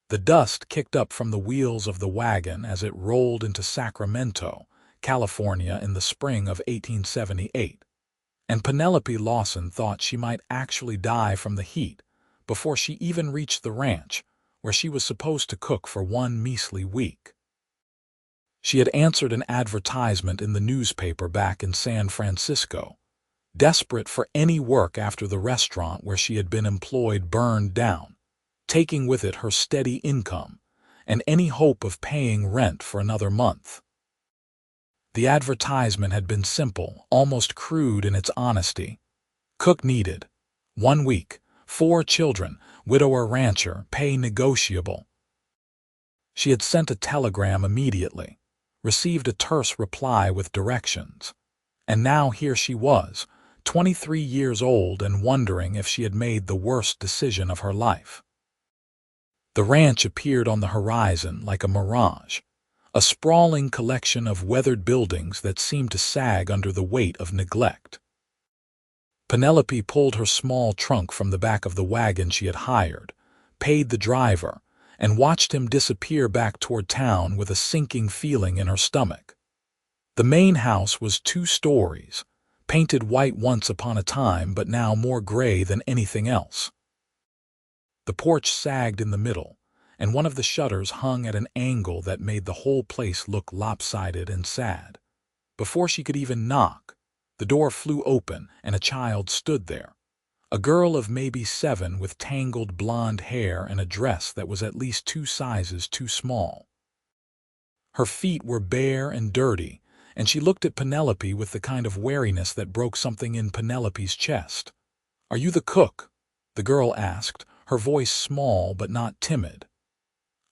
The dust kicked up from the wheels of the wagon as it rolled into Sacramento, California in the spring of 1878, and Penelope Lawson thought she might actually die from the heat before she even reached the ranch, where she was supposed to cook for one measly week. She had answered an advertisement in the newspaper back in San Francisco, desperate for any work after the restaurant where she had been employed burned down, taking with it her steady income and any hope of paying rent for another month. The advertisement had been simple, almost crude in its honesty. Cook needed. 1 week. 4 children. Widower rancher. Pay negotiable. She had sent a telegram immediately, received a terse reply with directions, and now here she was, 23 years old and wondering if she had made the worst decision of her life. The ranch appeared on the horizon like a mirage, a sprawling collection of weathered buildings that seemed to sag under the weight of neglect. Penelope pulled her small trunk from the back of the wagon she had hired, paid the driver, and watched him disappear back toward town with a sinking feeling in her stomach. The main house was 2 stories, painted white once upon a time but now more gray than anything else. The porch sagged in the middle, and one of the shutters hung at an angle that made the whole place look lopsided and sad. Before she could even knock, the door flew open and a child stood there, a girl of maybe 7 with tangled blonde hair and a dress that was at least 2 sizes too small. Her feet were bare and dirty, and she looked at Penelope with the kind of wariness that broke something in Penelope's chest. "Are you the cook?" the girl asked, her voice small but not timid.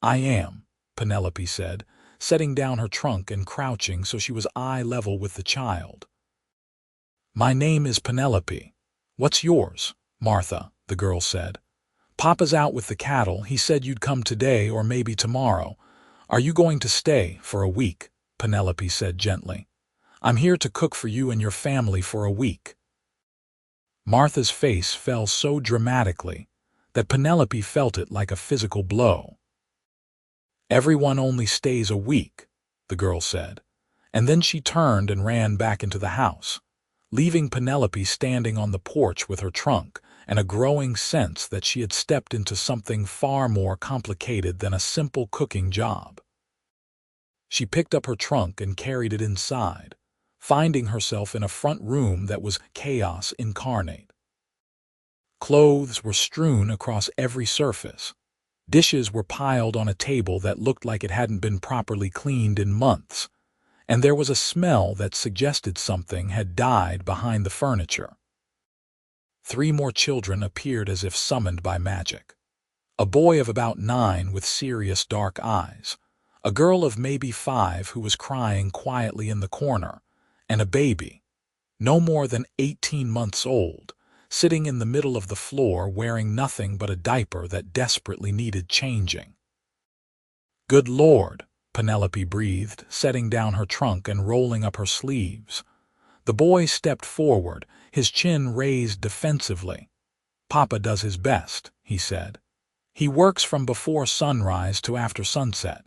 "I am," Penelope said, setting down her trunk and crouching so she was eye level with the child. "My name is Penelope. What's yours?" "Martha," the girl said. "Papa's out with the cattle. He said you'd come today or maybe tomorrow. Are you going to stay for a week?" Penelope said gently. "I'm here to cook for you and your family for a week." Martha's face fell so dramatically that Penelope felt it like a physical blow. "Everyone only stays a week," the girl said, and then she turned and ran back into the house, leaving Penelope standing on the porch with her trunk and a growing sense that she had stepped into something far more complicated than a simple cooking job. She picked up her trunk and carried it inside, finding herself in a front room that was chaos incarnate. Clothes were strewn across every surface. Dishes were piled on a table that looked like it hadn't been properly cleaned in months, and there was a smell that suggested something had died behind the furniture. 3 more children appeared as if summoned by magic. A boy of about 9 with serious dark eyes, a girl of maybe 5 who was crying quietly in the corner, and a baby, no more than 18 months old, sitting in the middle of the floor wearing nothing but a diaper that desperately needed changing. "Good Lord," Penelope breathed, setting down her trunk and rolling up her sleeves. The boy stepped forward, his chin raised defensively. "Papa does his best," he said. "He works from before sunrise to after sunset.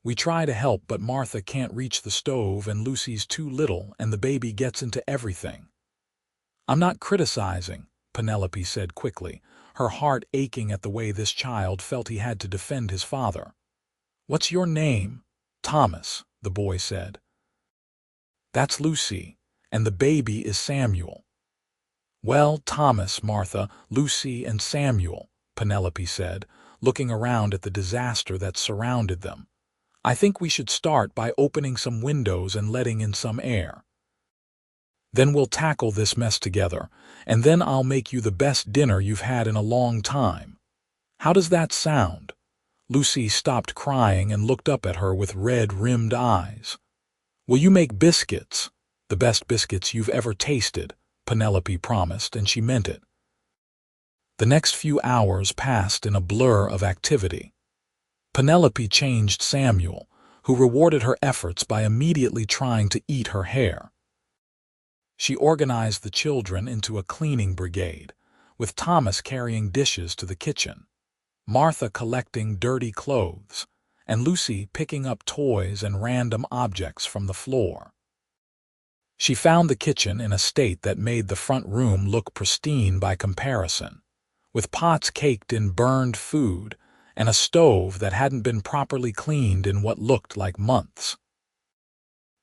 We try to help, but Martha can't reach the stove and Lucy's too little and the baby gets into everything." "I'm not criticizing," Penelope said quickly, her heart aching at the way this child felt he had to defend his father. "What's your name?" "Thomas," the boy said. "That's Lucy, and the baby is Samuel." "Well, Thomas, Martha, Lucy, and Samuel," Penelope said, looking around at the disaster that surrounded them. "I think we should start by opening some windows and letting in some air. Then we'll tackle this mess together, and then I'll make you the best dinner you've had in a long time. How does that sound?" Lucy stopped crying and looked up at her with red-rimmed eyes. "Will you make biscuits?" "The best biscuits you've ever tasted," Penelope promised, and she meant it. The next few hours passed in a blur of activity. Penelope changed Samuel, who rewarded her efforts by immediately trying to eat her hair. She organized the children into a cleaning brigade, with Thomas carrying dishes to the kitchen. Martha collecting dirty clothes, and Lucy picking up toys and random objects from the floor. She found the kitchen in a state that made the front room look pristine by comparison, with pots caked in burned food and a stove that hadn't been properly cleaned in what looked like months.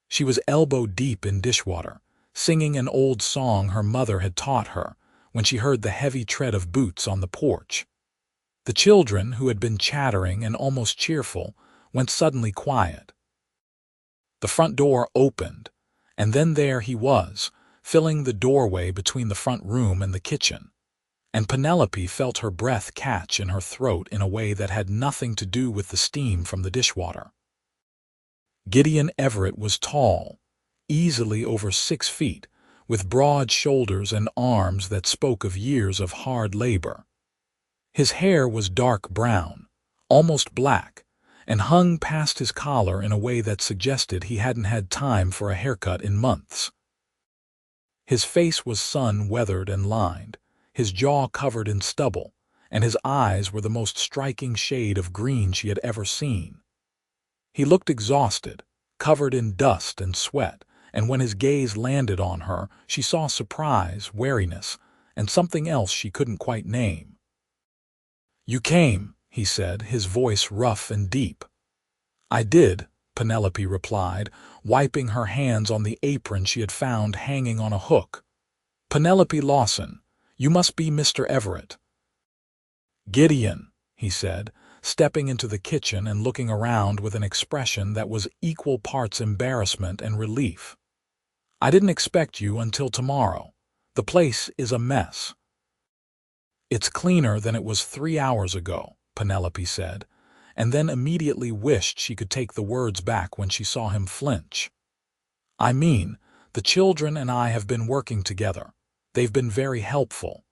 She was elbow-deep in dishwater, singing an old song her mother had taught her, when she heard the heavy tread of boots on the porch. The children, who had been chattering and almost cheerful, went suddenly quiet. The front door opened, and then there he was, filling the doorway between the front room and the kitchen. And Penelope felt her breath catch in her throat in a way that had nothing to do with the steam from the dishwater. Gideon Everett was tall, easily over 6 feet, with broad shoulders and arms that spoke of years of hard labor. His hair was dark brown, almost black, and hung past his collar in a way that suggested he hadn't had time for a haircut in months. His face was sun-weathered and lined, his jaw covered in stubble, and his eyes were the most striking shade of green she had ever seen. He looked exhausted, covered in dust and sweat, and when his gaze landed on her, she saw surprise, wariness, and something else she couldn't quite name. "You came," he said, his voice rough and deep. "I did," Penelope replied, wiping her hands on the apron she had found hanging on a hook. "Penelope Lawson, you must be Mr. Everett." "Gideon," he said, stepping into the kitchen and looking around with an expression that was equal parts embarrassment and relief. "I didn't expect you until tomorrow. The place is a mess." "It's cleaner than it was 3 hours ago," Penelope said, and then immediately wished she could take the words back when she saw him flinch. "I mean, the children and I have been working together. They've been very helpful."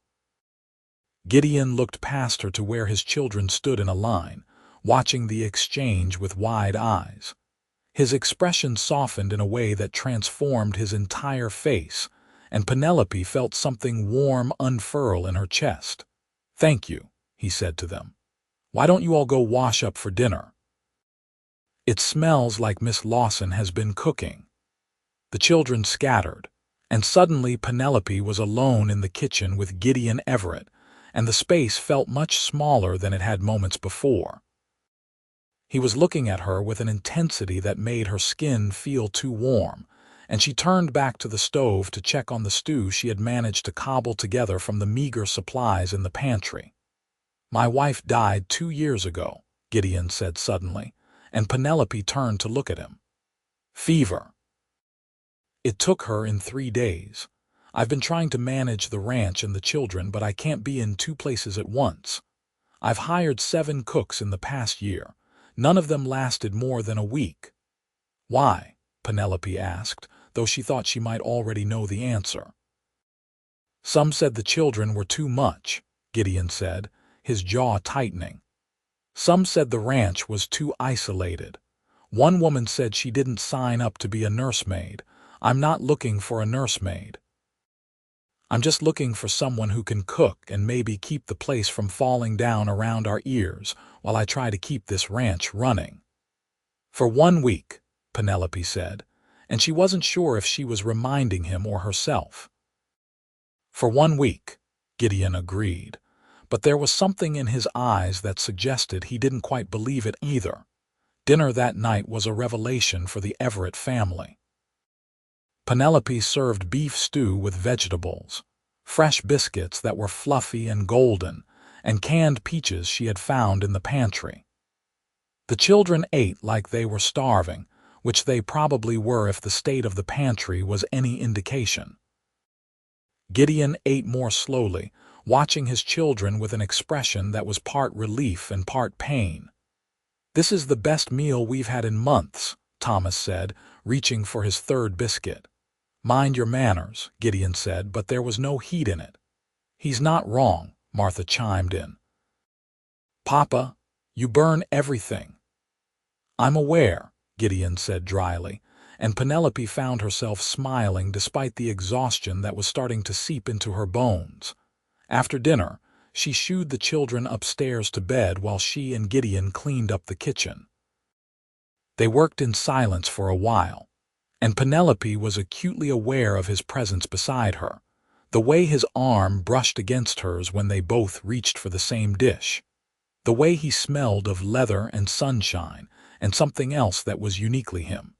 Gideon looked past her to where his children stood in a line, watching the exchange with wide eyes. His expression softened in a way that transformed his entire face, and Penelope felt something warm unfurl in her chest. "Thank you," he said to them. "Why don't you all go wash up for dinner? It smells like Miss Lawson has been cooking." The children scattered, and suddenly Penelope was alone in the kitchen with Gideon Everett, and the space felt much smaller than it had moments before. He was looking at her with an intensity that made her skin feel too warm, and she turned back to the stove to check on the stew she had managed to cobble together from the meager supplies in the pantry. "My wife died 2 years ago," Gideon said suddenly, and Penelope turned to look at him. "Fever. It took her in 3 days. I've been trying to manage the ranch and the children, but I can't be in 2 places at once. I've hired 7 cooks in the past year. None of them lasted more than a week." "Why?" Penelope asked, though she thought she might already know the answer. "Some said the children were too much," Gideon said, his jaw tightening. "Some said the ranch was too isolated. One woman said she didn't sign up to be a nursemaid. I'm not looking for a nursemaid. I'm just looking for someone who can cook and maybe keep the place from falling down around our ears while I try to keep this ranch running." "For 1 week," Penelope said, and she wasn't sure if she was reminding him or herself. "For 1 week," Gideon agreed, but there was something in his eyes that suggested he didn't quite believe it either. Dinner that night was a revelation for the Everett family. Penelope served beef stew with vegetables, fresh biscuits that were fluffy and golden, and canned peaches she had found in the pantry. The children ate like they were starving, which they probably were if the state of the pantry was any indication. Gideon ate more slowly, watching his children with an expression that was part relief and part pain. "This is the best meal we've had in months," Thomas said, reaching for his 3rd biscuit. "Mind your manners," Gideon said, but there was no heat in it. "He's not wrong," Martha chimed in. "Papa, you burn everything." "I'm aware," Gideon said dryly, and Penelope found herself smiling despite the exhaustion that was starting to seep into her bones. After dinner, She shooed the children upstairs to bed while she and Gideon cleaned up the kitchen. They worked in silence for a while, and Penelope was acutely aware of his presence beside her, the way his arm brushed against hers when they both reached for the same dish, the way he smelled of leather and sunshine and something else that was uniquely him.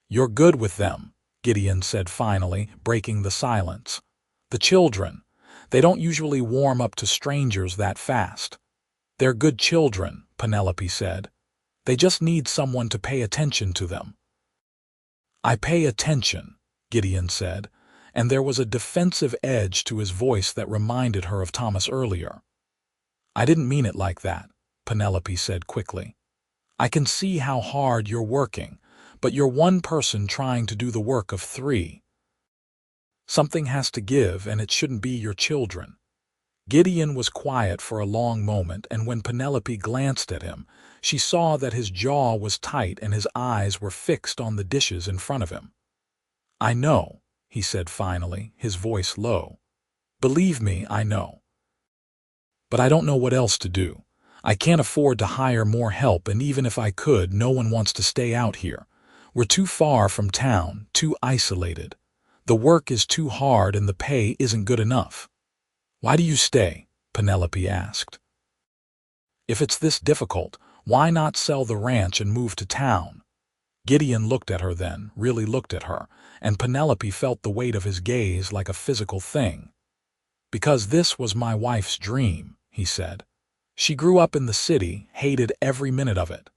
"You're good with them," Gideon said finally, breaking the silence. "The children, they don't usually warm up to strangers that fast." "They're good children," Penelope said. "They just need someone to pay attention to them." "I pay attention," Gideon said, and there was a defensive edge to his voice that reminded her of Thomas earlier. "I didn't mean it like that," Penelope said quickly. "I can see how hard you're working, but you're one person trying to do the work of three. Something has to give, and it shouldn't be your children." Gideon was quiet for a long moment, and when Penelope glanced at him, she saw that his jaw was tight and his eyes were fixed on the dishes in front of him. "I know," he said finally, his voice low. "Believe me, I know. But I don't know what else to do. I can't afford to hire more help, and even if I could, no one wants to stay out here. We're too far from town, too isolated. The work is too hard and the pay isn't good enough." "Why do you stay?" Penelope asked. "If it's this difficult, why not sell the ranch and move to town?" Gideon looked at her then, really looked at her, and Penelope felt the weight of his gaze like a physical thing. "Because this was my wife's dream," he said. "She grew up in the city, hated every minute of it.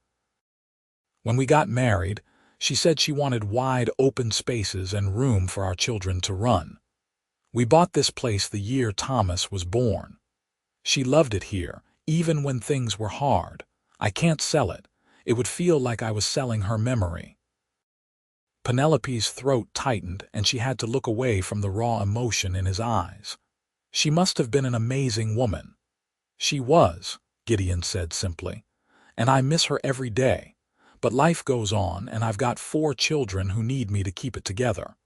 When we got married, she said she wanted wide open spaces and room for our children to run. We bought this place the year Thomas was born. She loved it here, even when things were hard. I can't sell it. It would feel like I was selling her memory." Penelope's throat tightened, and she had to look away from the raw emotion in his eyes. "She must have been an amazing woman." "She was," Gideon said simply, "and I miss her every day. But life goes on, and I've got 4 children who need me to keep it together."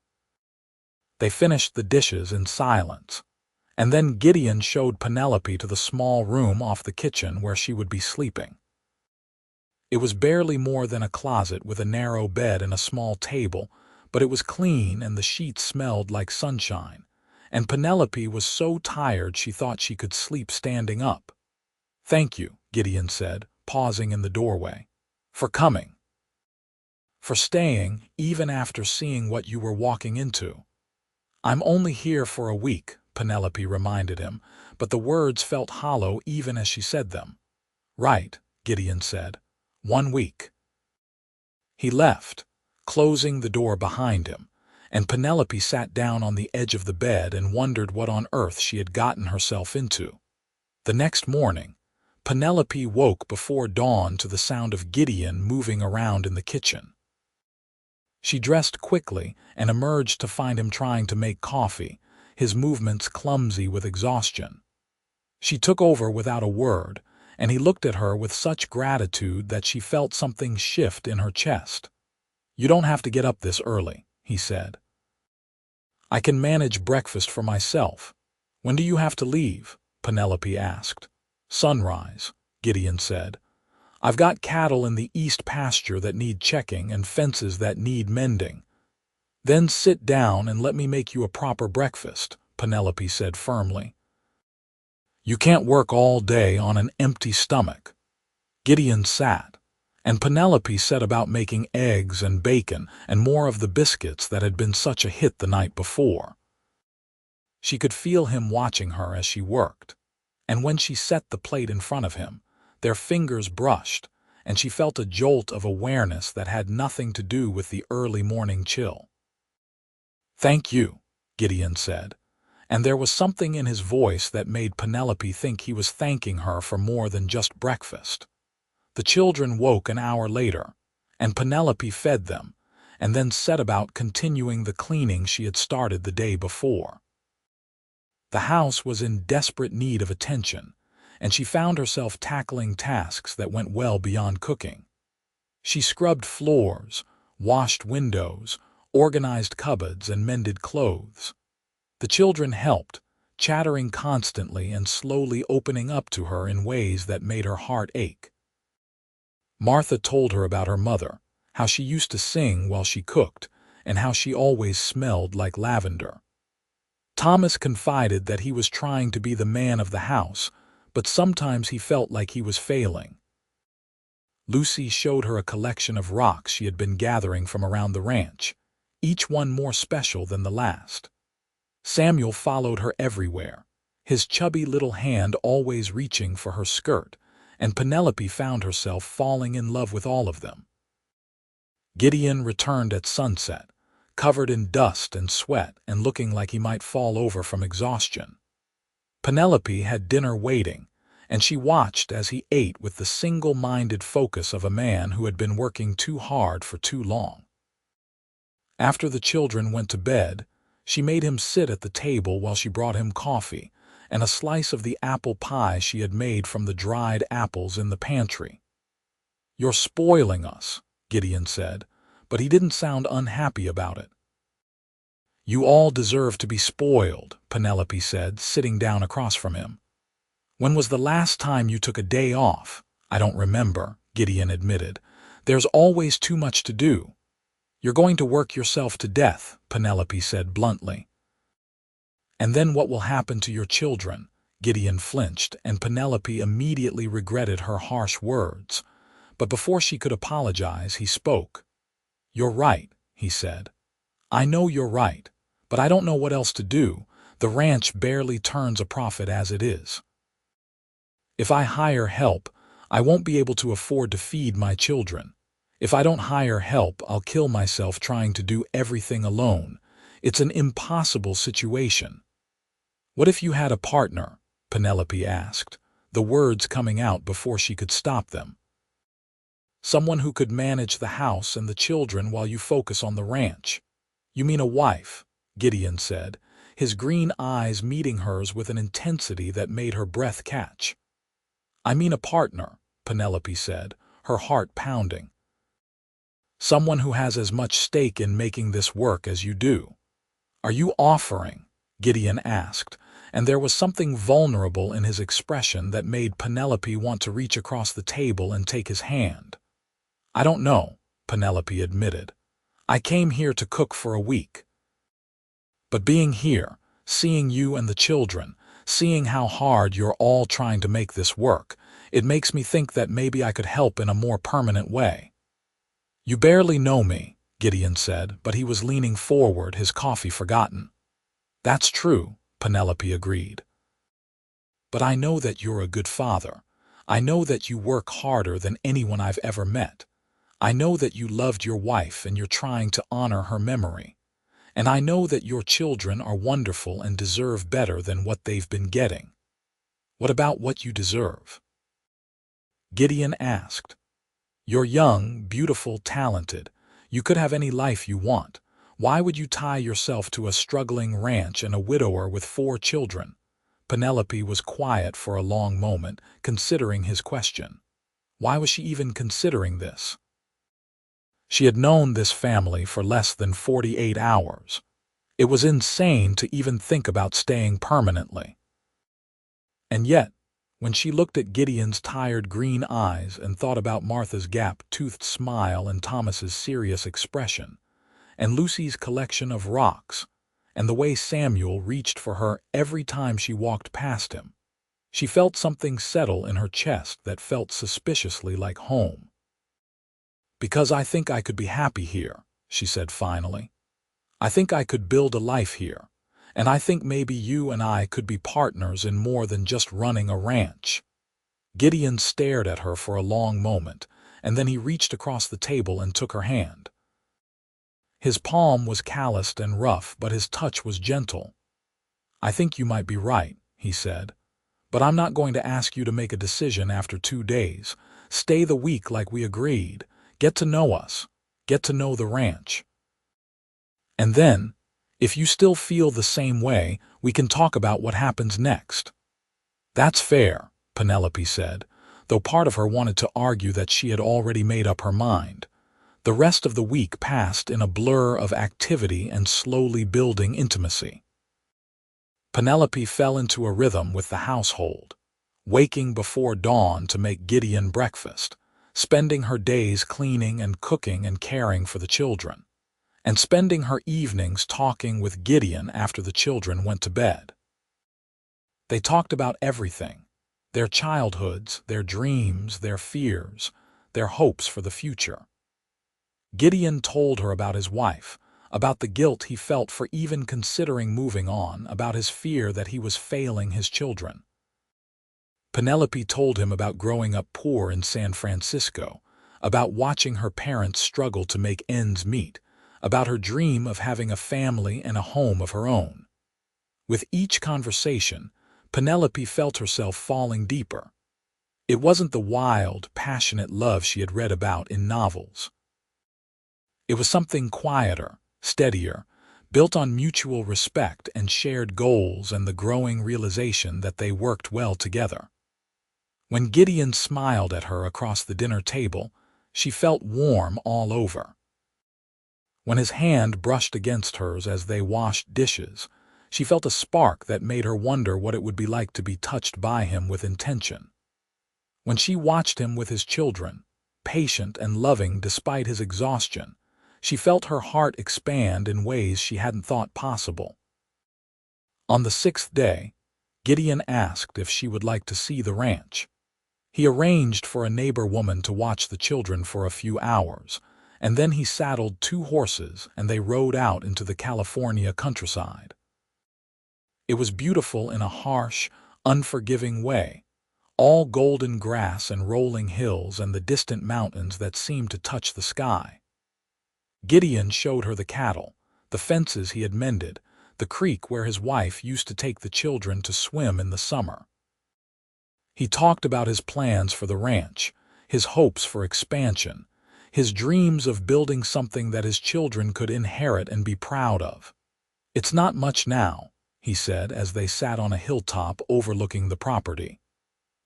They finished the dishes in silence, and then Gideon showed Penelope to the small room off the kitchen where she would be sleeping. It was barely more than a closet with a narrow bed and a small table, but it was clean and the sheets smelled like sunshine, and Penelope was so tired she thought she could sleep standing up. "Thank you," Gideon said, pausing in the doorway, "for coming. For staying, even after seeing what you were walking into." "I'm only here for a week," Penelope reminded him, but the words felt hollow even as she said them. "Right," Gideon said. "1 week." He left, closing the door behind him, and Penelope sat down on the edge of the bed and wondered what on earth she had gotten herself into. The next morning, Penelope woke before dawn to the sound of Gideon moving around in the kitchen. She dressed quickly and emerged to find him trying to make coffee, his movements clumsy with exhaustion. She took over without a word, and he looked at her with such gratitude that she felt something shift in her chest. "You don't have to get up this early," he said. "I can manage breakfast for myself." "When do you have to leave?" Penelope asked. "Sunrise," Gideon said. "I've got cattle in the east pasture that need checking and fences that need mending." "Then sit down and let me make you a proper breakfast," Penelope said firmly. "You can't work all day on an empty stomach." Gideon sat, and Penelope set about making eggs and bacon and more of the biscuits that had been such a hit the night before. She could feel him watching her as she worked, and when she set the plate in front of him, their fingers brushed, and she felt a jolt of awareness that had nothing to do with the early morning chill. "Thank you," Gideon said, and there was something in his voice that made Penelope think he was thanking her for more than just breakfast. The children woke an hour later, and Penelope fed them, and then set about continuing the cleaning she had started the day before. The house was in desperate need of attention, and she found herself tackling tasks that went well beyond cooking. She scrubbed floors, washed windows, organized cupboards, and mended clothes. The children helped, chattering constantly and slowly opening up to her in ways that made her heart ache. Martha told her about her mother, how she used to sing while she cooked, and how she always smelled like lavender. Thomas confided that he was trying to be the man of the house, but sometimes he felt like he was failing. Lucy showed her a collection of rocks she had been gathering from around the ranch, each one more special than the last. Samuel followed her everywhere, his chubby little hand always reaching for her skirt, and Penelope found herself falling in love with all of them. Gideon returned at sunset, covered in dust and sweat and looking like he might fall over from exhaustion. Penelope had dinner waiting, and she watched as he ate with the single-minded focus of a man who had been working too hard for too long. After the children went to bed, she made him sit at the table while she brought him coffee and a slice of the apple pie she had made from the dried apples in the pantry. "You're spoiling us," Gideon said, but he didn't sound unhappy about it. "You all deserve to be spoiled," Penelope said, sitting down across from him. "When was the last time you took a day off?" "I don't remember," Gideon admitted. "There's always too much to do." "You're going to work yourself to death," Penelope said bluntly. "And then what will happen to your children?" Gideon flinched, and Penelope immediately regretted her harsh words. But before she could apologize, he spoke. "You're right," he said. "I know you're right, but I don't know what else to do. The ranch barely turns a profit as it is. If I hire help, I won't be able to afford to feed my children. If I don't hire help, I'll kill myself trying to do everything alone. It's an impossible situation." "What if you had a partner?" Penelope asked, the words coming out before she could stop them. "Someone who could manage the house and the children while you focus on the ranch." "You mean a wife," Gideon said, his green eyes meeting hers with an intensity that made her breath catch. "I mean a partner," Penelope said, her heart pounding. "Someone who has as much stake in making this work as you do." "Are you offering?" Gideon asked, and there was something vulnerable in his expression that made Penelope want to reach across the table and take his hand. "I don't know," Penelope admitted. "I came here to cook for a week. But being here, seeing you and the children, seeing how hard you're all trying to make this work, it makes me think that maybe I could help in a more permanent way." "You barely know me," Gideon said, but he was leaning forward, his coffee forgotten. "That's true," Penelope agreed. "But I know that you're a good father. I know that you work harder than anyone I've ever met. I know that you loved your wife and you're trying to honor her memory. And I know that your children are wonderful and deserve better than what they've been getting. What about what you deserve?" Gideon asked. "You're young, beautiful, talented. You could have any life you want. Why would you tie yourself to a struggling ranch and a widower with 4 children?" Penelope was quiet for a long moment, considering his question. Why was she even considering this? She had known this family for less than 48 hours. It was insane to even think about staying permanently. And yet, when she looked at Gideon's tired green eyes and thought about Martha's gap-toothed smile and Thomas's serious expression, and Lucy's collection of rocks, and the way Samuel reached for her every time she walked past him, she felt something settle in her chest that felt suspiciously like home. "Because I think I could be happy here," she said finally. "I think I could build a life here, and I think maybe you and I could be partners in more than just running a ranch." Gideon stared at her for a long moment, and then he reached across the table and took her hand. His palm was calloused and rough, but his touch was gentle. "I think you might be right," he said. "But I'm not going to ask you to make a decision after 2 days. Stay the week like we agreed. Get to know us. Get to know the ranch. And then, if you still feel the same way, we can talk about what happens next." "That's fair," Penelope said, though part of her wanted to argue that she had already made up her mind. The rest of the week passed in a blur of activity and slowly building intimacy. Penelope fell into a rhythm with the household, waking before dawn to make Gideon breakfast, spending her days cleaning and cooking and caring for the children, and spending her evenings talking with Gideon after the children went to bed. They talked about everything: their childhoods, their dreams, their fears, their hopes for the future. Gideon told her about his wife, about the guilt he felt for even considering moving on, about his fear that he was failing his children. Penelope told him about growing up poor in San Francisco, about watching her parents struggle to make ends meet, about her dream of having a family and a home of her own. With each conversation, Penelope felt herself falling deeper. It wasn't the wild, passionate love she had read about in novels. It was something quieter, steadier, built on mutual respect and shared goals and the growing realization that they worked well together. When Gideon smiled at her across the dinner table, she felt warm all over. When his hand brushed against hers as they washed dishes, she felt a spark that made her wonder what it would be like to be touched by him with intention. When she watched him with his children, patient and loving despite his exhaustion, she felt her heart expand in ways she hadn't thought possible. On the 6th day, Gideon asked if she would like to see the ranch. He arranged for a neighbor woman to watch the children for a few hours, and then he saddled 2 horses and they rode out into the California countryside. It was beautiful in a harsh, unforgiving way, all golden grass and rolling hills and the distant mountains that seemed to touch the sky. Gideon showed her the cattle, the fences he had mended, the creek where his wife used to take the children to swim in the summer. He talked about his plans for the ranch, his hopes for expansion, his dreams of building something that his children could inherit and be proud of. "It's not much now," he said as they sat on a hilltop overlooking the property,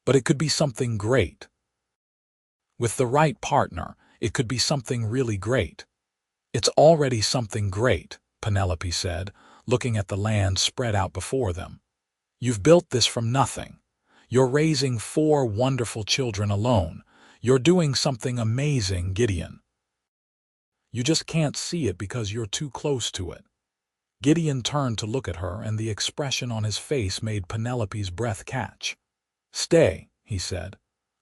"but it could be something great. With the right partner, it could be something really great." "It's already something great," Penelope said, looking at the land spread out before them. "You've built this from nothing. You're raising 4 wonderful children alone. You're doing something amazing, Gideon. You just can't see it because you're too close to it." Gideon turned to look at her, and the expression on his face made Penelope's breath catch. "Stay," he said.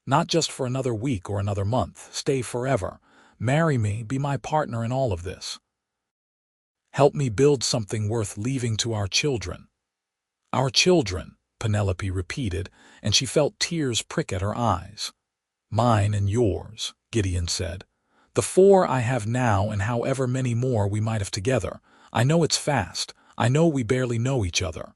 "Not just for another week or another month. Stay forever. Marry me, be my partner in all of this. Help me build something worth leaving to our children." "Our children," Penelope repeated, and she felt tears prick at her eyes. "Mine and yours," Gideon said. "The 4 I have now and however many more we might have together. I know it's fast. I know we barely know each other.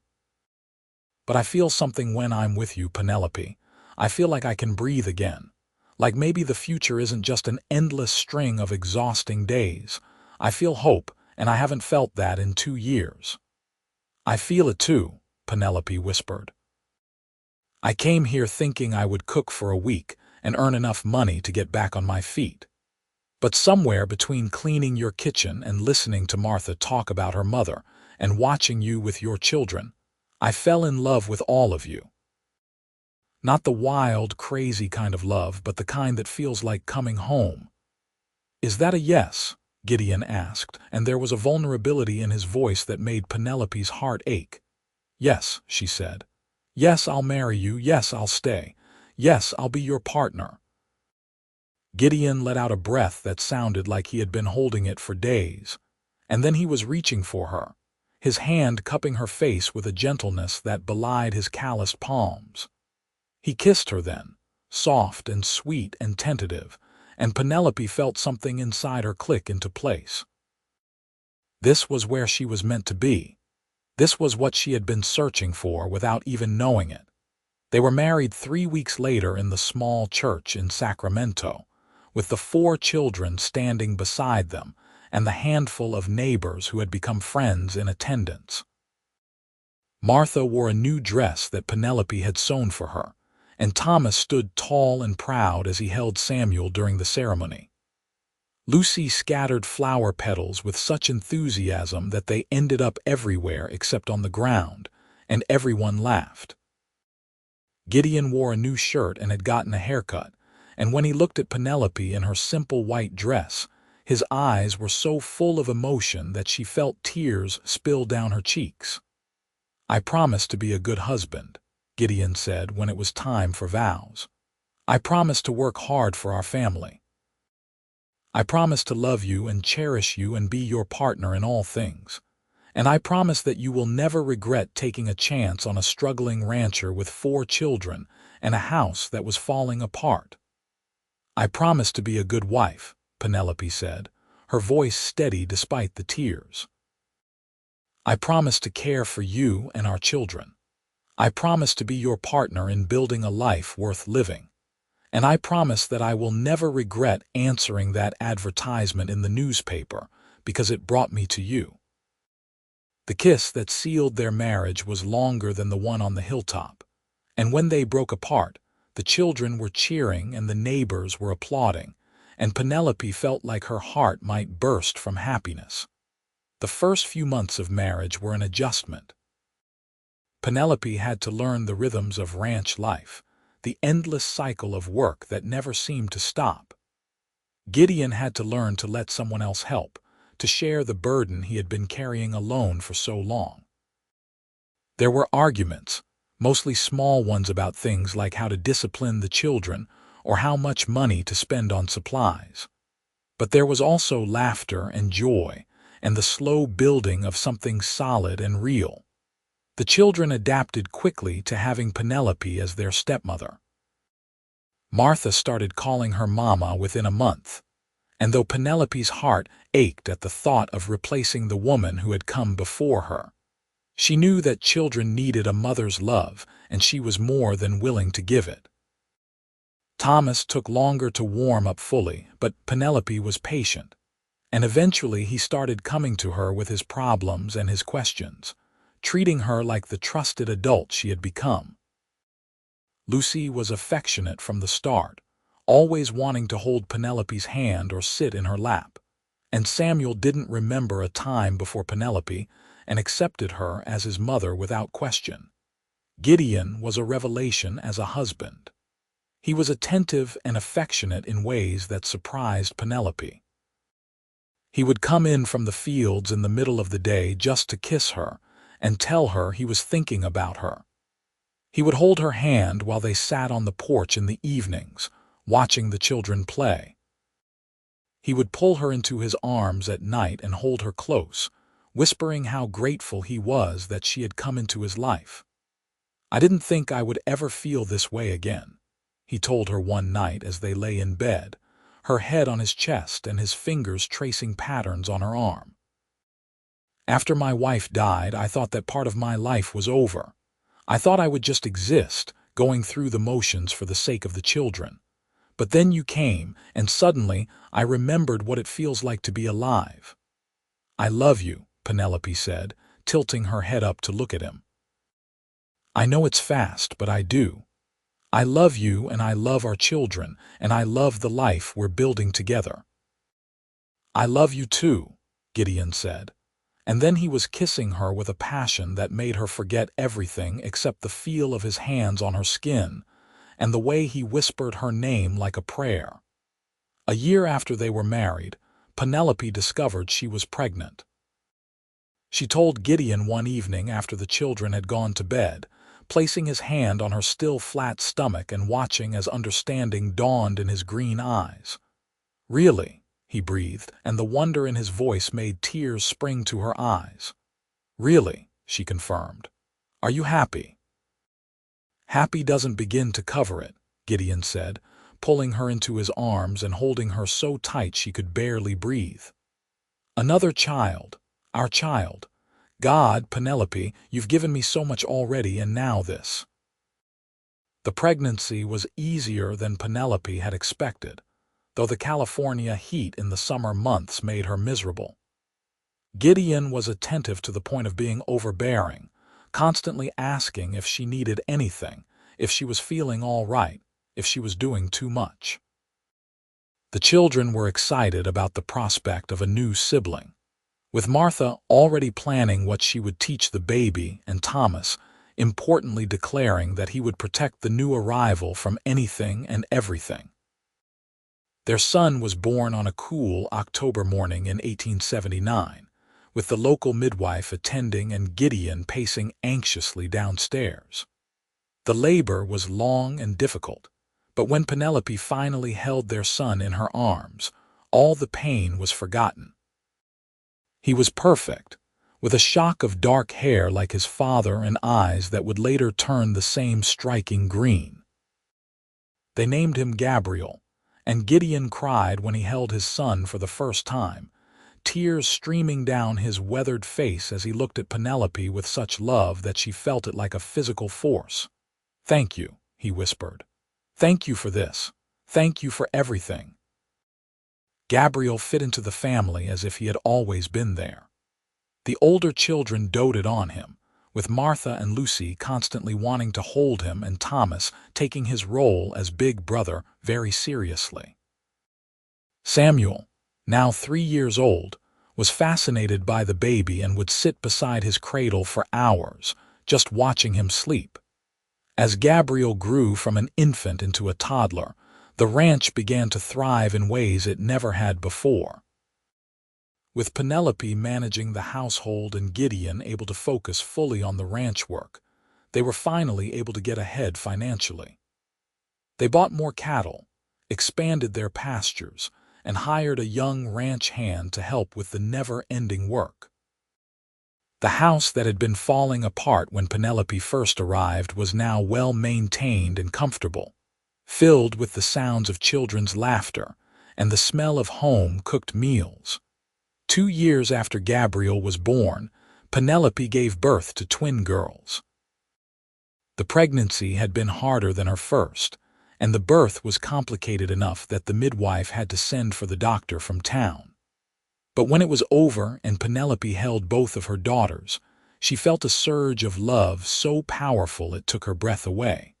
But I feel something when I'm with you, Penelope. I feel like I can breathe again. Like maybe the future isn't just an endless string of exhausting days. I feel hope, and I haven't felt that in 2 years." "I feel it too," Penelope whispered. "I came here thinking I would cook for a week and earn enough money to get back on my feet. But somewhere between cleaning your kitchen and listening to Martha talk about her mother and watching you with your children, I fell in love with all of you. Not the wild, crazy kind of love, but the kind that feels like coming home." "Is that a yes?" Gideon asked, and there was a vulnerability in his voice that made Penelope's heart ache. "Yes," she said. "Yes, I'll marry you. Yes, I'll stay. Yes, I'll be your partner." Gideon let out a breath that sounded like he had been holding it for days, and then he was reaching for her, his hand cupping her face with a gentleness that belied his calloused palms. He kissed her then, soft and sweet and tentative, and Penelope felt something inside her click into place. This was where she was meant to be. This was what she had been searching for without even knowing it. They were married 3 weeks later in the small church in Sacramento, with the 4 children standing beside them and the handful of neighbors who had become friends in attendance. Martha wore a new dress that Penelope had sewn for her, and Thomas stood tall and proud as he held Samuel during the ceremony. Lucy scattered flower petals with such enthusiasm that they ended up everywhere except on the ground, and everyone laughed. Gideon wore a new shirt and had gotten a haircut, and when he looked at Penelope in her simple white dress, his eyes were so full of emotion that she felt tears spill down her cheeks. "I promise to be a good husband," Gideon said when it was time for vows. "I promise to work hard for our family. I promise to love you and cherish you and be your partner in all things. And I promise that you will never regret taking a chance on a struggling rancher with 4 children and a house that was falling apart." "I promise to be a good wife," Penelope said, her voice steady despite the tears. "I promise to care for you and our children. I promise to be your partner in building a life worth living. And I promise that I will never regret answering that advertisement in the newspaper because it brought me to you." The kiss that sealed their marriage was longer than the one on the hilltop, and when they broke apart, the children were cheering and the neighbors were applauding, and Penelope felt like her heart might burst from happiness. The first few months of marriage were an adjustment. Penelope had to learn the rhythms of ranch life, the endless cycle of work that never seemed to stop. Gideon had to learn to let someone else help, to share the burden he had been carrying alone for so long. There were arguments, mostly small ones about things like how to discipline the children or how much money to spend on supplies. But there was also laughter and joy and the slow building of something solid and real. The children adapted quickly to having Penelope as their stepmother. Martha started calling her mama within a month, and though Penelope's heart ached at the thought of replacing the woman who had come before her, she knew that children needed a mother's love, and she was more than willing to give it. Thomas took longer to warm up fully, but Penelope was patient, and eventually he started coming to her with his problems and his questions, treating her like the trusted adult she had become. Lucy was affectionate from the start, always wanting to hold Penelope's hand or sit in her lap, and Samuel didn't remember a time before Penelope and accepted her as his mother without question. Gideon was a revelation as a husband. He was attentive and affectionate in ways that surprised Penelope. He would come in from the fields in the middle of the day just to kiss her and tell her he was thinking about her. He would hold her hand while they sat on the porch in the evenings, watching the children play. He would pull her into his arms at night and hold her close, whispering how grateful he was that she had come into his life. "I didn't think I would ever feel this way again," he told her one night as they lay in bed, her head on his chest and his fingers tracing patterns on her arm. "After my wife died, I thought that part of my life was over. I thought I would just exist, going through the motions for the sake of the children. But then you came, and suddenly I remembered what it feels like to be alive." "I love you," Penelope said, tilting her head up to look at him. "I know it's fast, but I do. I love you and I love our children, and I love the life we're building together." "I love you too," Gideon said, and then he was kissing her with a passion that made her forget everything except the feel of his hands on her skin and the way he whispered her name like a prayer. A year after they were married, Penelope discovered she was pregnant. She told Gideon one evening after the children had gone to bed, placing his hand on her still flat stomach and watching as understanding dawned in his green eyes. "Really?" he breathed, and the wonder in his voice made tears spring to her eyes. "Really," she confirmed. "Are you happy?" "Happy doesn't begin to cover it," Gideon said, pulling her into his arms and holding her so tight she could barely breathe. "Another child, our child. God, Penelope, you've given me so much already, and now this." The pregnancy was easier than Penelope had expected, though the California heat in the summer months made her miserable. Gideon was attentive to the point of being overbearing, constantly asking if she needed anything, if she was feeling all right, if she was doing too much. The children were excited about the prospect of a new sibling, with Martha already planning what she would teach the baby and Thomas importantly declaring that he would protect the new arrival from anything and everything. Their son was born on a cool October morning in 1879, with the local midwife attending and Gideon pacing anxiously downstairs. The labor was long and difficult, but when Penelope finally held their son in her arms, all the pain was forgotten. He was perfect, with a shock of dark hair like his father and eyes that would later turn the same striking green. They named him Gabriel, and Gideon cried when he held his son for the first time, tears streaming down his weathered face as he looked at Penelope with such love that she felt it like a physical force. "Thank you," he whispered. "Thank you for this. Thank you for everything." Gabriel fit into the family as if he had always been there. The older children doted on him, with Martha and Lucy constantly wanting to hold him and Thomas taking his role as big brother very seriously. Samuel, now 3 years old, was fascinated by the baby and would sit beside his cradle for hours, just watching him sleep. As Gabriel grew from an infant into a toddler, the ranch began to thrive in ways it never had before. With Penelope managing the household and Gideon able to focus fully on the ranch work, they were finally able to get ahead financially. They bought more cattle, expanded their pastures, and hired a young ranch hand to help with the never-ending work. The house that had been falling apart when Penelope first arrived was now well-maintained and comfortable, filled with the sounds of children's laughter and the smell of home-cooked meals. 2 years after Gabriel was born, Penelope gave birth to twin girls. The pregnancy had been harder than her first, and the birth was complicated enough that the midwife had to send for the doctor from town. But when it was over and Penelope held both of her daughters, she felt a surge of love so powerful it took her breath away.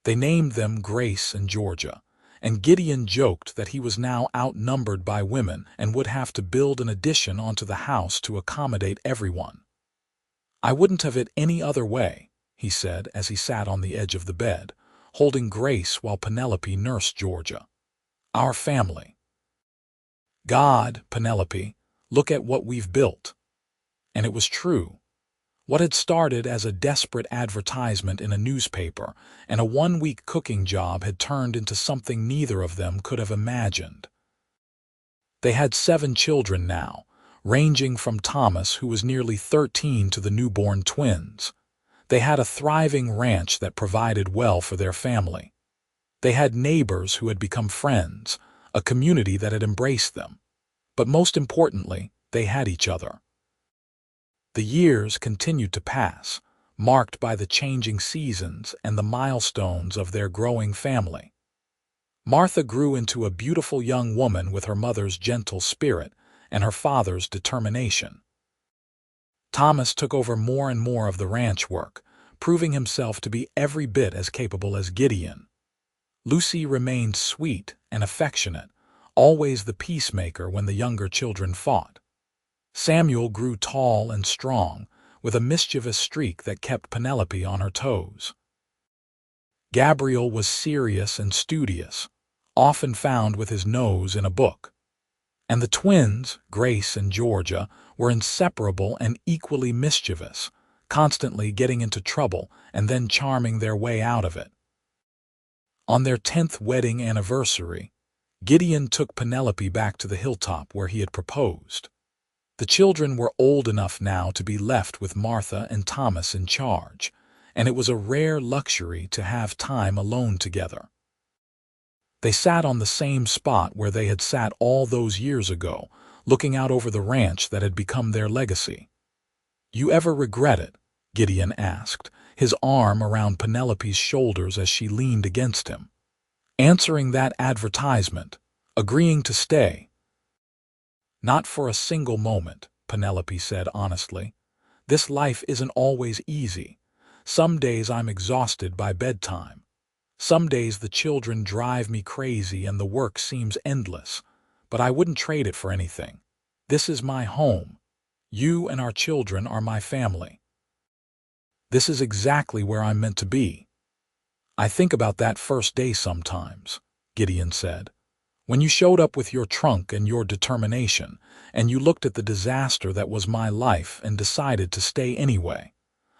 They named them Grace and Georgia, and Gideon joked that he was now outnumbered by women and would have to build an addition onto the house to accommodate everyone. "I wouldn't have it any other way," he said as he sat on the edge of the bed, holding Grace while Penelope nursed Georgia. "Our family. God, Penelope, look at what we've built." And it was true. What had started as a desperate advertisement in a newspaper and a 1-week cooking job had turned into something neither of them could have imagined. They had 7 children now, ranging from Thomas, who was nearly 13, to the newborn twins. They had a thriving ranch that provided well for their family. They had neighbors who had become friends, a community that had embraced them. But most importantly, they had each other. The years continued to pass, marked by the changing seasons and the milestones of their growing family. Martha grew into a beautiful young woman with her mother's gentle spirit and her father's determination. Thomas took over more and more of the ranch work, proving himself to be every bit as capable as Gideon. Lucy remained sweet and affectionate, always the peacemaker when the younger children fought. Samuel grew tall and strong, with a mischievous streak that kept Penelope on her toes. Gabriel was serious and studious, often found with his nose in a book. And the twins, Grace and Georgia, were inseparable and equally mischievous, constantly getting into trouble and then charming their way out of it. On their 10th wedding anniversary, Gideon took Penelope back to the hilltop where he had proposed. The children were old enough now to be left with Martha and Thomas in charge, and it was a rare luxury to have time alone together. They sat on the same spot where they had sat all those years ago, looking out over the ranch that had become their legacy. "You ever regret it?" Gideon asked, his arm around Penelope's shoulders as she leaned against him. "Answering that advertisement, agreeing to stay." "Not for a single moment," Penelope said honestly. "This life isn't always easy. Some days I'm exhausted by bedtime. Some days the children drive me crazy and the work seems endless. But I wouldn't trade it for anything. This is my home. You and our children are my family." This is exactly where I'm meant to be. I think about that first day sometimes, Gideon said. When you showed up with your trunk and your determination, and you looked at the disaster that was my life and decided to stay anyway.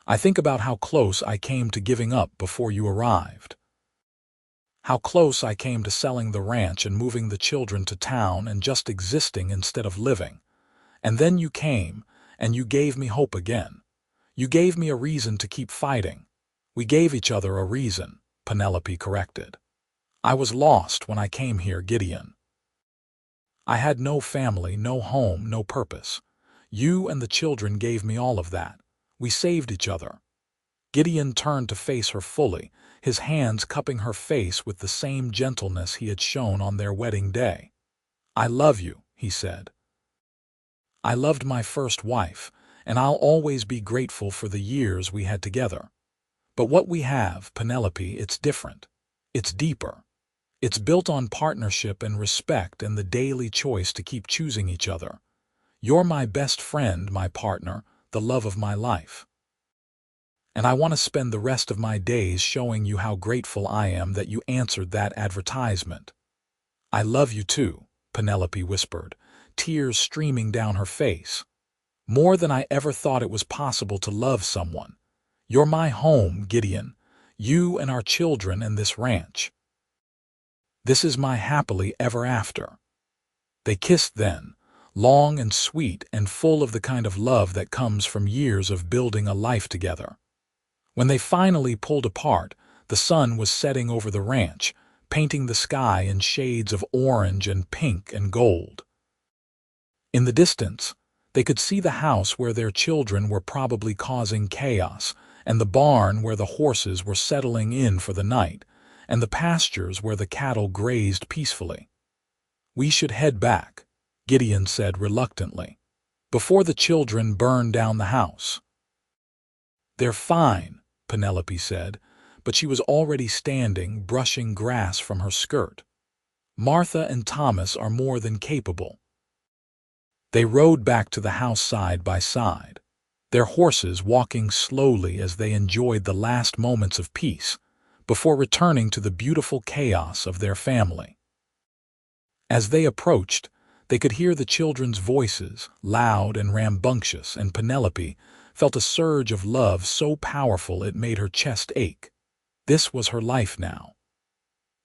I think about how close I came to giving up before you arrived. How close I came to selling the ranch and moving the children to town and just existing instead of living. And then you came, and you gave me hope again. You gave me a reason to keep fighting. We gave each other a reason, Penelope corrected. I was lost when I came here, Gideon. I had no family, no home, no purpose. You and the children gave me all of that. We saved each other. Gideon turned to face her fully, his hands cupping her face with the same gentleness he had shown on their wedding day. I love you, he said. I loved my first wife, and I'll always be grateful for the years we had together. But what we have, Penelope, it's different. It's deeper. It's built on partnership and respect and the daily choice to keep choosing each other. You're my best friend, my partner, the love of my life. And I want to spend the rest of my days showing you how grateful I am that you answered that advertisement. I love you too, Penelope whispered, tears streaming down her face. More than I ever thought it was possible to love someone. You're my home, Gideon. You and our children and this ranch. This is my happily ever after. They kissed then, long and sweet and full of the kind of love that comes from years of building a life together. When they finally pulled apart, the sun was setting over the ranch, painting the sky in shades of orange and pink and gold. In the distance, they could see the house where their children were probably causing chaos, and the barn where the horses were settling in for the night, and the pastures where the cattle grazed peacefully. We should head back, Gideon said reluctantly, before the children burn down the house. They're fine, Penelope said, but she was already standing, brushing grass from her skirt. Martha and Thomas are more than capable. They rode back to the house side by side, their horses walking slowly as they enjoyed the last moments of peace, before returning to the beautiful chaos of their family. As they approached, they could hear the children's voices, loud and rambunctious, and Penelope felt a surge of love so powerful it made her chest ache. This was her life now.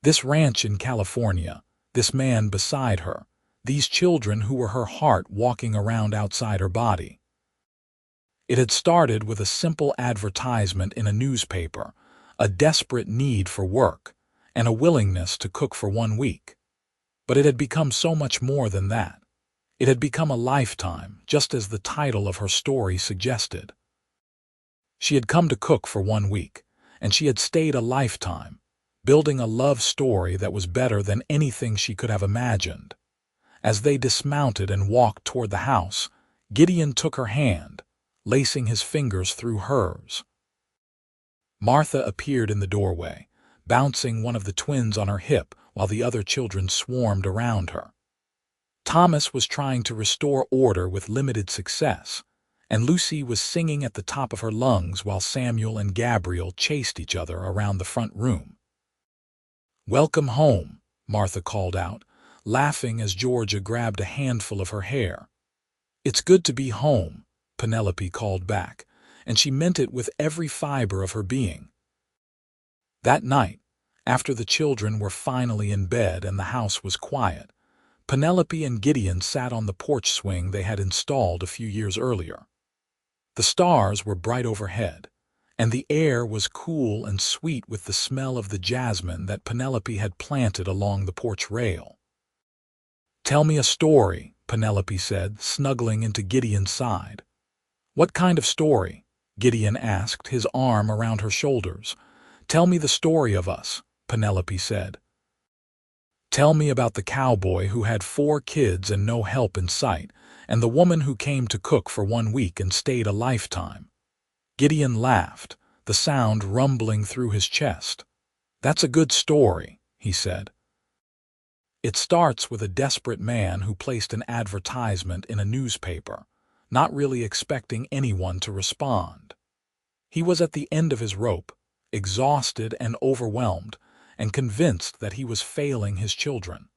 This ranch in California, this man beside her, these children who were her heart walking around outside her body. It had started with a simple advertisement in a newspaper, a desperate need for work, and a willingness to cook for 1 week. But it had become so much more than that. It had become a lifetime, just as the title of her story suggested. She had come to cook for 1 week, and she had stayed a lifetime, building a love story that was better than anything she could have imagined. As they dismounted and walked toward the house, Gideon took her hand, lacing his fingers through hers. Martha appeared in the doorway, bouncing one of the twins on her hip while the other children swarmed around her. Thomas was trying to restore order with limited success, and Lucy was singing at the top of her lungs while Samuel and Gabriel chased each other around the front room. "Welcome home," Martha called out, laughing as Georgia grabbed a handful of her hair. "It's good to be home," Penelope called back, and she meant it with every fiber of her being. That night, after the children were finally in bed and the house was quiet, Penelope and Gideon sat on the porch swing they had installed a few years earlier. The stars were bright overhead, and the air was cool and sweet with the smell of the jasmine that Penelope had planted along the porch rail. "Tell me a story," Penelope said, snuggling into Gideon's side. "What kind of story?" Gideon asked, his arm around her shoulders. "Tell me the story of us," Penelope said. "Tell me about the cowboy who had 4 kids and no help in sight, and the woman who came to cook for 1 week and stayed a lifetime." Gideon laughed, the sound rumbling through his chest. "That's a good story," he said. "It starts with a desperate man who placed an advertisement in a newspaper, not really expecting anyone to respond. He was at the end of his rope, exhausted and overwhelmed, and convinced that he was failing his children.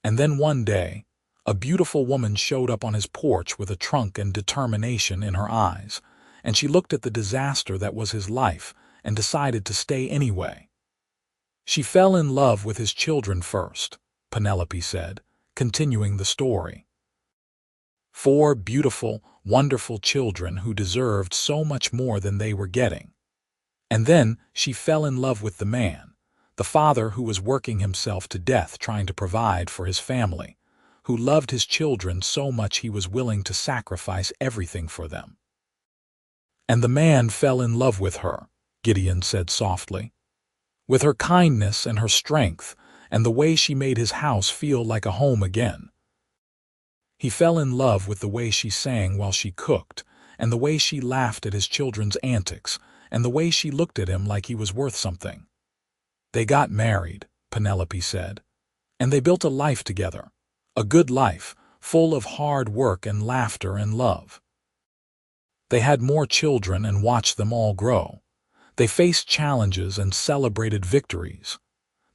And then one day, a beautiful woman showed up on his porch with a trunk and determination in her eyes, and she looked at the disaster that was his life and decided to stay anyway. She fell in love with his children first, Penelope said, continuing the story. 4 beautiful, wonderful children who deserved so much more than they were getting. And then she fell in love with the man, the father who was working himself to death trying to provide for his family, who loved his children so much he was willing to sacrifice everything for them. And the man fell in love with her, Gideon said softly, with her kindness and her strength and the way she made his house feel like a home again. He fell in love with the way she sang while she cooked, and the way she laughed at his children's antics, and the way she looked at him like he was worth something. They got married, Penelope said, and they built a life together, a good life, full of hard work and laughter and love. They had more children and watched them all grow. They faced challenges and celebrated victories.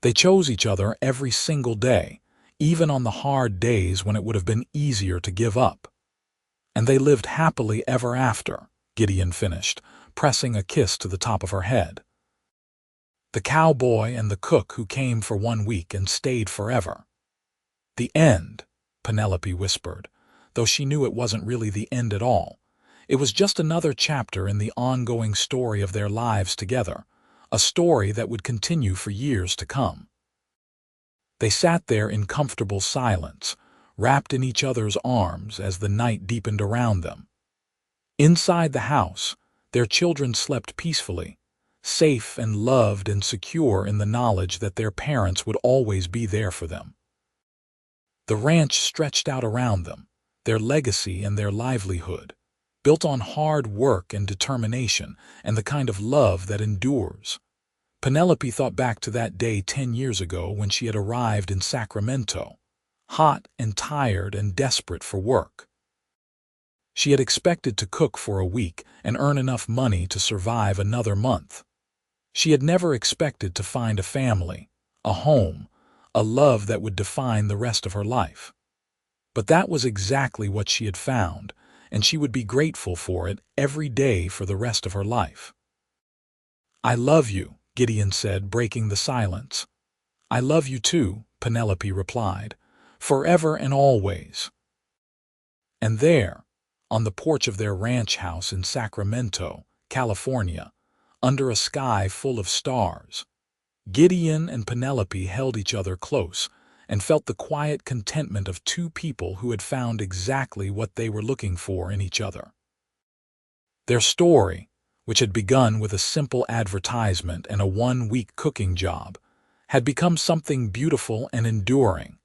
They chose each other every single day, even on the hard days when it would have been easier to give up. And they lived happily ever after, Gideon finished, pressing a kiss to the top of her head. The cowboy and the cook who came for 1 week and stayed forever. The end, Penelope whispered, though she knew it wasn't really the end at all. It was just another chapter in the ongoing story of their lives together, a story that would continue for years to come. They sat there in comfortable silence, wrapped in each other's arms as the night deepened around them. Inside the house, their children slept peacefully, safe and loved and secure in the knowledge that their parents would always be there for them. The ranch stretched out around them, their legacy and their livelihood, built on hard work and determination and the kind of love that endures. Penelope thought back to that day 10 years ago when she had arrived in Sacramento, hot and tired and desperate for work. She had expected to cook for a week and earn enough money to survive another month. She had never expected to find a family, a home, a love that would define the rest of her life. But that was exactly what she had found, and she would be grateful for it every day for the rest of her life. "I love you," Gideon said, breaking the silence. "I love you too," Penelope replied, "forever and always." And there, on the porch of their ranch house in Sacramento, California, under a sky full of stars, Gideon and Penelope held each other close and felt the quiet contentment of 2 people who had found exactly what they were looking for in each other. Their story, which had begun with a simple advertisement and a 1-week cooking job, had become something beautiful and enduring,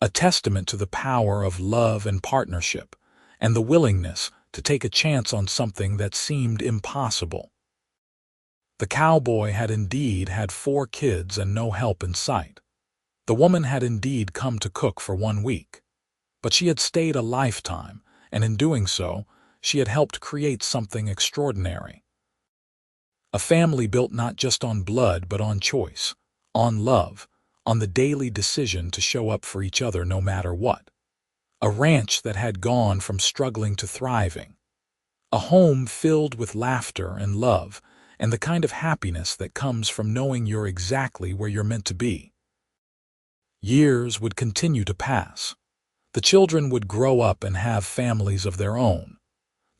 a testament to the power of love and partnership, and the willingness to take a chance on something that seemed impossible. The cowboy had indeed had 4 kids and no help in sight. The woman had indeed come to cook for 1 week, but she had stayed a lifetime, and in doing so, she had helped create something extraordinary. A family built not just on blood but on choice, on love, on the daily decision to show up for each other no matter what. A ranch that had gone from struggling to thriving. A home filled with laughter and love, and the kind of happiness that comes from knowing you're exactly where you're meant to be. Years would continue to pass. The children would grow up and have families of their own.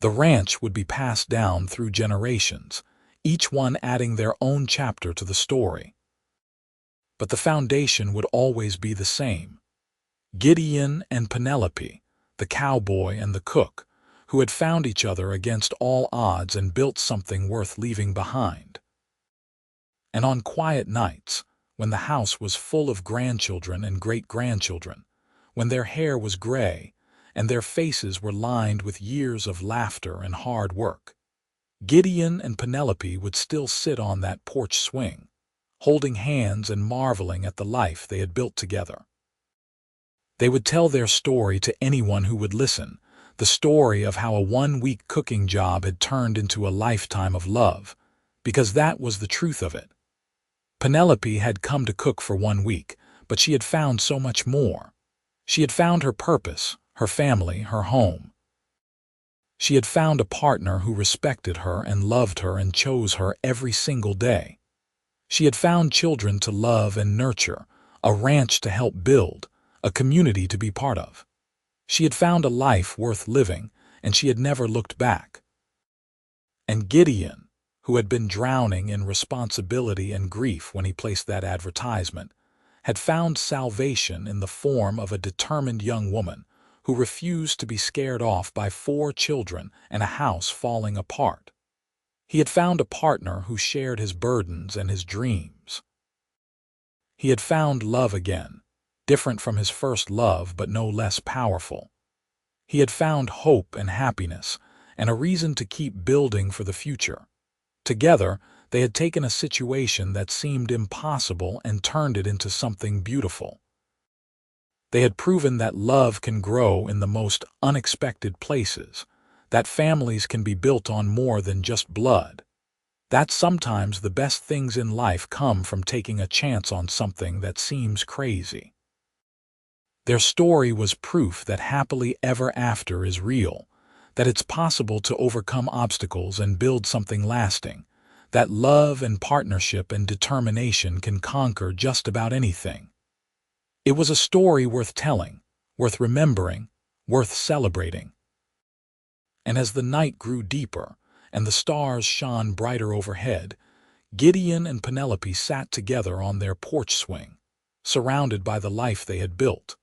The ranch would be passed down through generations, each one adding their own chapter to the story. But the foundation would always be the same. Gideon and Penelope, the cowboy and the cook, who had found each other against all odds and built something worth leaving behind. And on quiet nights, when the house was full of grandchildren and great-grandchildren, when their hair was gray and their faces were lined with years of laughter and hard work, Gideon and Penelope would still sit on that porch swing, holding hands and marveling at the life they had built together. They would tell their story to anyone who would listen, the story of how a one-week cooking job had turned into a lifetime of love, because that was the truth of it. Penelope had come to cook for 1 week, but she had found so much more. She had found her purpose, her family, her home. She had found a partner who respected her and loved her and chose her every single day. She had found children to love and nurture, a ranch to help build, a community to be part of. She had found a life worth living, and she had never looked back. And Gideon, who had been drowning in responsibility and grief when he placed that advertisement, had found salvation in the form of a determined young woman who refused to be scared off by 4 children and a house falling apart. He had found a partner who shared his burdens and his dreams. He had found love again, different from his first love but no less powerful. He had found hope and happiness, and a reason to keep building for the future. Together, they had taken a situation that seemed impossible and turned it into something beautiful. They had proven that love can grow in the most unexpected places, that families can be built on more than just blood, that sometimes the best things in life come from taking a chance on something that seems crazy. Their story was proof that happily ever after is real, that it's possible to overcome obstacles and build something lasting, that love and partnership and determination can conquer just about anything. It was a story worth telling, worth remembering, worth celebrating. And as the night grew deeper and the stars shone brighter overhead, Gideon and Penelope sat together on their porch swing, surrounded by the life they had built,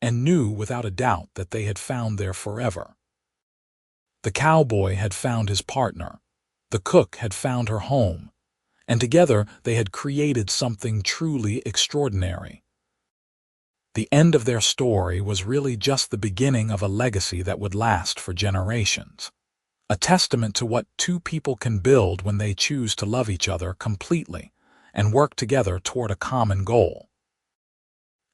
and knew without a doubt that they had found their forever. The cowboy had found his partner, the cook had found her home, and together they had created something truly extraordinary. The end of their story was really just the beginning of a legacy that would last for generations, a testament to what 2 people can build when they choose to love each other completely and work together toward a common goal.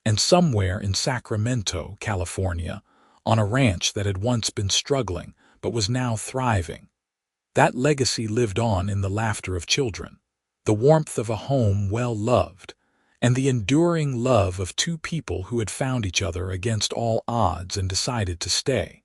And somewhere in Sacramento, California, on a ranch that had once been struggling but was now thriving, that legacy lived on in the laughter of children, the warmth of a home well loved, and the enduring love of 2 people who had found each other against all odds and decided to stay.